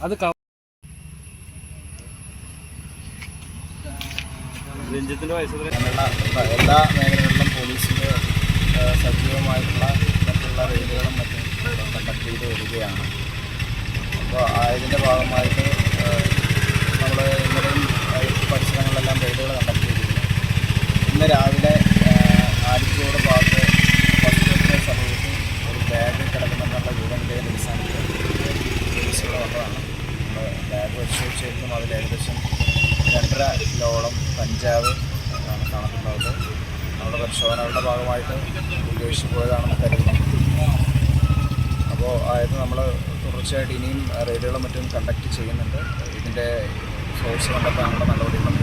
അത് രഞ്ജിത്തിൻ്റെ വയസ്സിൽ എല്ലാ മേഖലകളിലും പോലീസിൻ്റെ സജീവമായിട്ടുള്ള മറ്റുള്ള റെയ്ഡുകളും മറ്റും കണ്ടക്ട് ചെയ്ത് വരികയാണ്. അപ്പോൾ ഇതിൻ്റെ ഭാഗമായിട്ട് നമ്മൾ ഇന്നലെയും പരിസരങ്ങളിലെല്ലാം റെയ്ഡുകൾ കണ്ടക്ട് ചെയ്തിരുന്നു. ഇന്ന് രാവിലെ ആലിക്കോട് ഭാഗത്ത് ബസ്സിൻ്റെ സമീപത്ത് ഒരു ബാഗ് കിടക്കുമെന്നുള്ള വിവരത്തിൻ്റെ അടിസ്ഥാനത്തിൽ പോലീസുകൾ വന്നതാണ്. നമ്മൾ ബാഗ് പരിശോധിച്ചിരുന്നു. അതിൽ ഏകദേശം 2.5 കിലോളം കഞ്ചാവ് ആണ് കാണപ്പെടുന്നത്. നമ്മുടെ പരിശോധനകളുടെ ഭാഗമായിട്ട് ഉപയോഗിച്ച് പോയതാണെന്ന് കരുതുന്നു. അപ്പോൾ നമ്മൾ തുടർച്ചയായിട്ട് ഇനിയും റെയ്ഡുകളും മറ്റും കണ്ടക്ട് ചെയ്യുന്നുണ്ട്. ഇതിൻ്റെ സോഴ്സ് കണ്ടെത്താനുള്ള നടപടികളും